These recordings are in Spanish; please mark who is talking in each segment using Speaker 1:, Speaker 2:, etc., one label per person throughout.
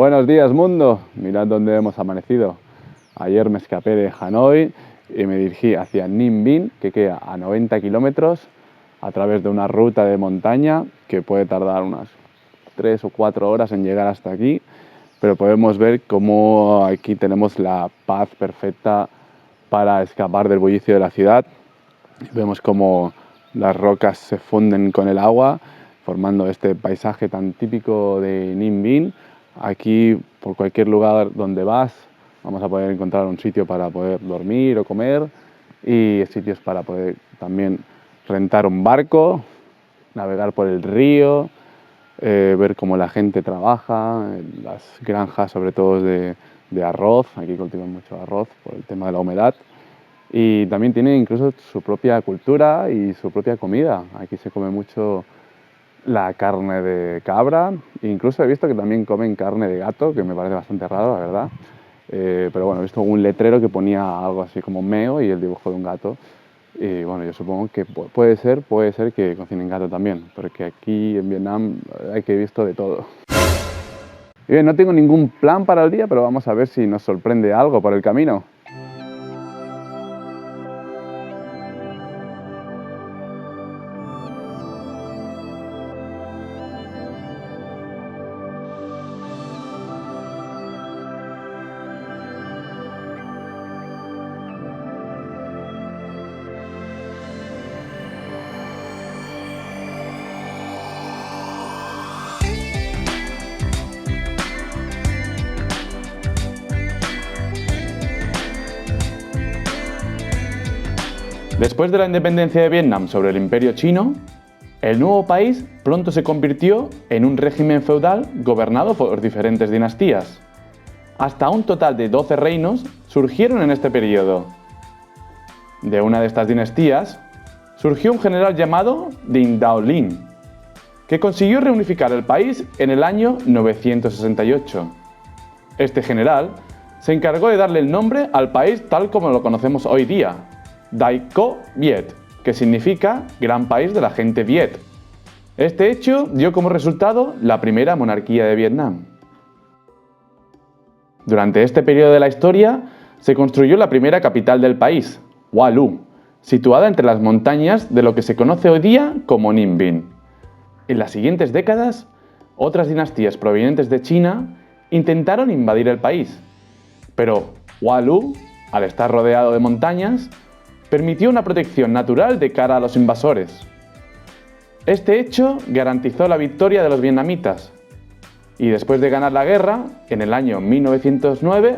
Speaker 1: Buenos días, mundo. Mirad dónde hemos amanecido. Ayer me escapé de Hanoi y me dirigí hacia Ninh Binh, que queda a 90 kilómetros, a través de una ruta de montaña que puede tardar unas 3 o 4 horas en llegar hasta aquí, pero podemos ver cómo aquí tenemos la paz perfecta para escapar del bullicio de la ciudad. Vemos cómo las rocas se funden con el agua, formando este paisaje tan típico de Ninh Binh. Aquí, por cualquier lugar donde vas, vamos a poder encontrar un sitio para poder dormir o comer, y sitios para poder también rentar un barco, navegar por el río, ver cómo la gente trabaja, las granjas sobre todo de arroz. Aquí cultivan mucho arroz por el tema de la humedad. Y también tiene incluso su propia cultura y su propia comida. Aquí se come mucho la carne de cabra, incluso he visto que también comen carne de gato, que me parece bastante raro, la verdad. Pero bueno, he visto un letrero que ponía algo así como meo y el dibujo de un gato. Y bueno, yo supongo que puede ser que cocinen gato también, porque aquí en Vietnam hay que he visto de todo. Y bien, no tengo ningún plan para el día, pero vamos a ver si nos sorprende algo por el camino. Después de la independencia de Vietnam sobre el Imperio Chino, el nuevo país pronto se convirtió en un régimen feudal gobernado por diferentes dinastías. Hasta un total de 12 reinos surgieron en este periodo. De una de estas dinastías surgió un general llamado Dinh Dao Linh, que consiguió reunificar el país en el año 968. Este general se encargó de darle el nombre al país tal como lo conocemos hoy día, Dai Co Viet, que significa Gran País de la Gente Viet. Este hecho dio como resultado la primera monarquía de Vietnam. Durante este periodo de la historia se construyó la primera capital del país, Hoa Lu, situada entre las montañas de lo que se conoce hoy día como Ninh Binh. En las siguientes décadas, otras dinastías provenientes de China intentaron invadir el país, pero Hoa Lu, al estar rodeado de montañas, permitió una protección natural de cara a los invasores. Este hecho garantizó la victoria de los vietnamitas, y después de ganar la guerra, en el año 1909,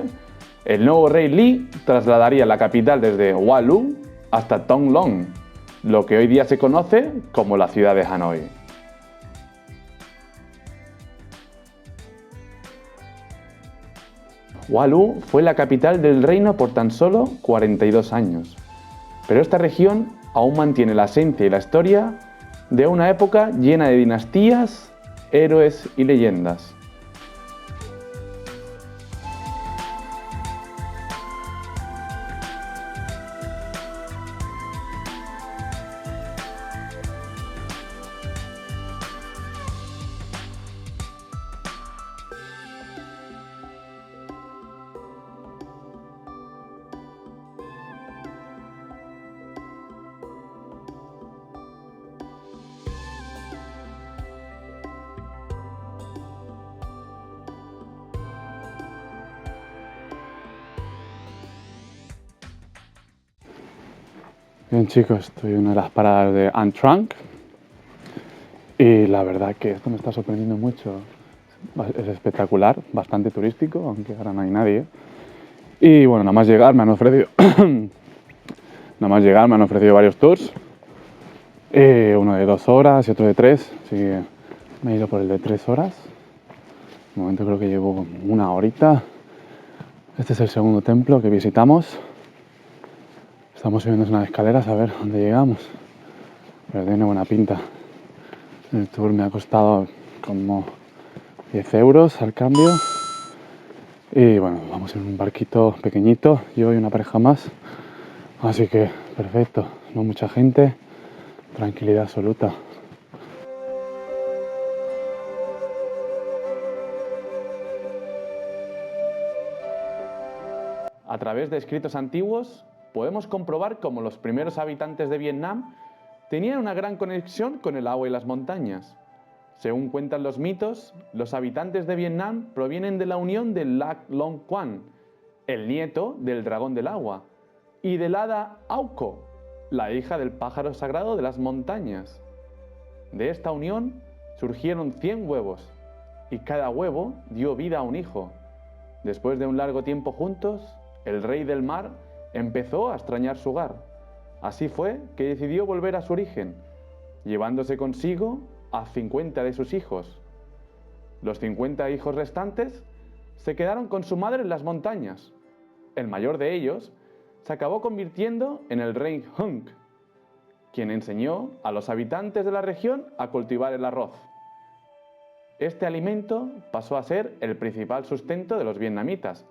Speaker 1: el nuevo rey Lý trasladaría la capital desde Hoa Lu hasta Thong Long, lo que hoy día se conoce como la ciudad de Hanoi. Hoa Lu fue la capital del reino por tan solo 42 años, pero esta región aún mantiene la esencia y la historia de una época llena de dinastías, héroes y leyendas. Bien chicos, estoy en una de las paradas de An Trang y la verdad que esto me está sorprendiendo mucho. Es espectacular, bastante turístico, aunque ahora no hay nadie. Y bueno, nada más llegar me han ofrecido varios tours, uno de 2 horas y otro de 3, así que me he ido por el de 3 horas. De momento creo que llevo una horita. Este es el segundo templo que visitamos. Estamos subiendo unas escaleras a ver dónde llegamos, pero tiene buena pinta. El tour me ha costado como 10 euros al cambio. Y bueno, vamos en un barquito pequeñito, yo y una pareja más. Así que perfecto, no mucha gente, tranquilidad absoluta. A través de escritos antiguos podemos comprobar cómo los primeros habitantes de Vietnam tenían una gran conexión con el agua y las montañas. Según cuentan los mitos, los habitantes de Vietnam provienen de la unión de Lac Long Quan, el nieto del dragón del agua, y del hada Auco, la hija del pájaro sagrado de las montañas. De esta unión surgieron 100 huevos, y cada huevo dio vida a un hijo. Después de un largo tiempo juntos, el rey del mar empezó a extrañar su hogar. Así fue que decidió volver a su origen, llevándose consigo a 50 de sus hijos. Los 50 hijos restantes se quedaron con su madre en las montañas. El mayor de ellos se acabó convirtiendo en el rey Hung, quien enseñó a los habitantes de la región a cultivar el arroz. Este alimento pasó a ser el principal sustento de los vietnamitas,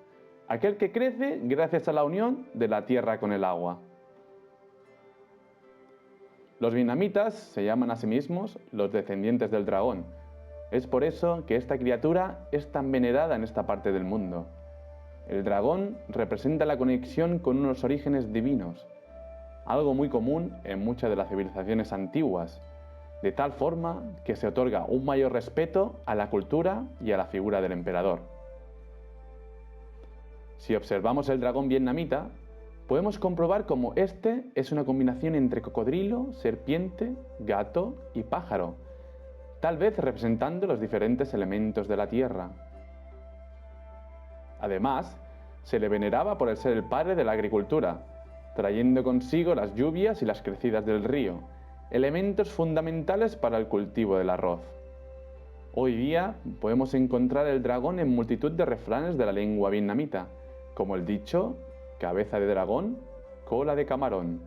Speaker 1: aquel que crece gracias a la unión de la tierra con el agua. Los vietnamitas se llaman a sí mismos los descendientes del dragón. Es por eso que esta criatura es tan venerada en esta parte del mundo. El dragón representa la conexión con unos orígenes divinos, algo muy común en muchas de las civilizaciones antiguas, de tal forma que se otorga un mayor respeto a la cultura y a la figura del emperador. Si observamos el dragón vietnamita, podemos comprobar cómo este es una combinación entre cocodrilo, serpiente, gato y pájaro, tal vez representando los diferentes elementos de la tierra. Además, se le veneraba por ser el padre de la agricultura, trayendo consigo las lluvias y las crecidas del río, elementos fundamentales para el cultivo del arroz. Hoy día podemos encontrar el dragón en multitud de refranes de la lengua vietnamita, como el dicho, cabeza de dragón, cola de camarón.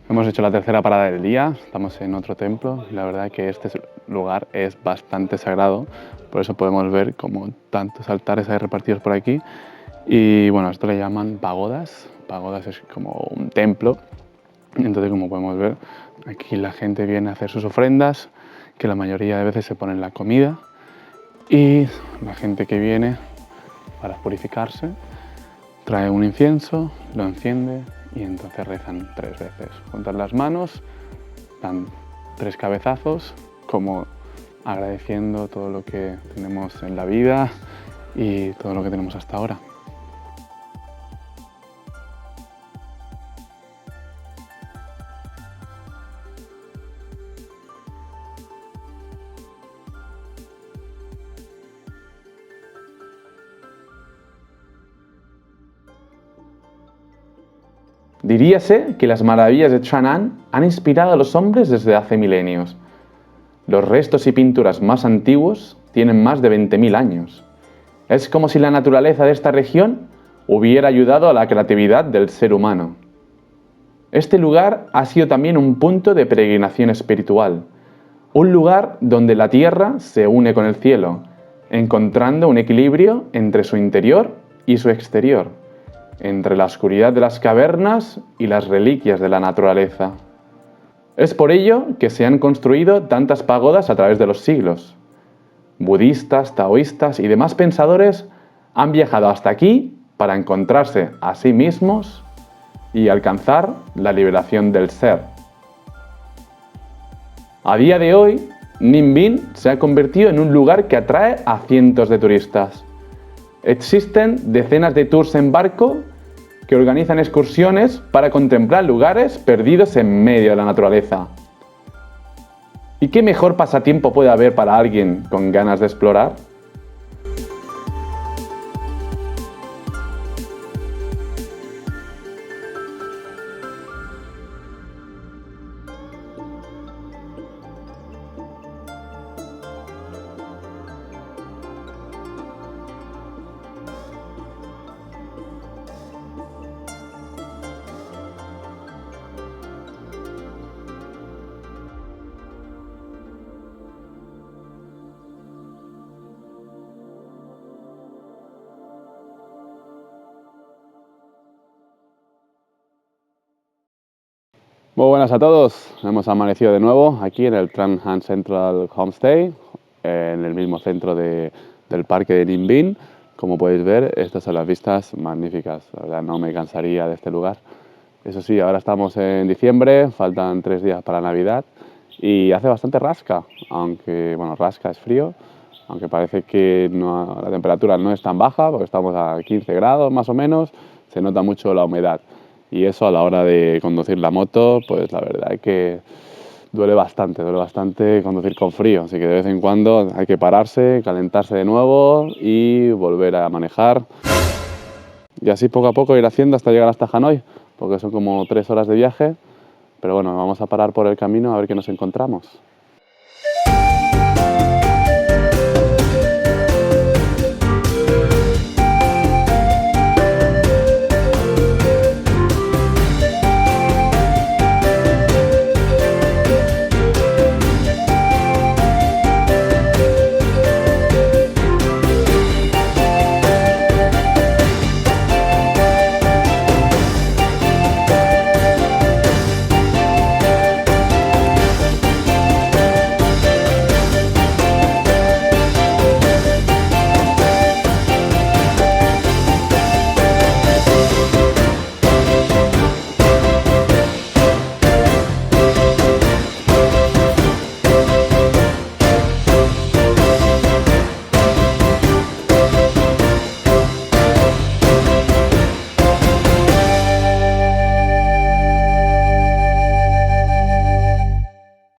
Speaker 1: Hemos hecho la tercera parada del día, estamos en otro templo y la verdad que este lugar es bastante sagrado, por eso podemos ver como tantos altares hay repartidos por aquí y bueno, esto le llaman pagodas, pagodas es como un templo, entonces como podemos ver aquí la gente viene a hacer sus ofrendas, que la mayoría de veces se ponen la comida y la gente que viene para purificarse trae un incienso, lo enciende y entonces rezan 3 veces. Juntan las manos, dan 3 cabezazos, como agradeciendo todo lo que tenemos en la vida y todo lo que tenemos hasta ahora. Diríase que las maravillas de Tra Nan han inspirado a los hombres desde hace milenios. Los restos y pinturas más antiguos tienen más de 20.000 años. Es como si la naturaleza de esta región hubiera ayudado a la creatividad del ser humano. Este lugar ha sido también un punto de peregrinación espiritual, un lugar donde la tierra se une con el cielo, encontrando un equilibrio entre su interior y su exterior, entre la oscuridad de las cavernas y las reliquias de la naturaleza. Es por ello que se han construido tantas pagodas a través de los siglos. Budistas, taoístas y demás pensadores han viajado hasta aquí para encontrarse a sí mismos y alcanzar la liberación del ser. A día de hoy, Ninh Binh se ha convertido en un lugar que atrae a cientos de turistas. Existen decenas de tours en barco que organizan excursiones para contemplar lugares perdidos en medio de la naturaleza. ¿Y qué mejor pasatiempo puede haber para alguien con ganas de explorar? Muy buenas a todos, hemos amanecido de nuevo aquí en el Tran Han Central Homestay, en el mismo centro del parque de Ninh Binh. Como podéis ver, estas son las vistas magníficas, la verdad no me cansaría de este lugar. Eso sí, ahora estamos en diciembre, faltan 3 días para Navidad y hace bastante rasca, aunque, bueno, rasca es frío, aunque parece que la temperatura no es tan baja, porque estamos a 15 grados más o menos, se nota mucho la humedad. Y eso a la hora de conducir la moto, pues la verdad es que duele bastante conducir con frío, así que de vez en cuando hay que pararse, calentarse de nuevo y volver a manejar. Y así poco a poco ir haciendo hasta llegar hasta Hanoi, porque son como 3 horas de viaje, pero bueno, vamos a parar por el camino a ver qué nos encontramos.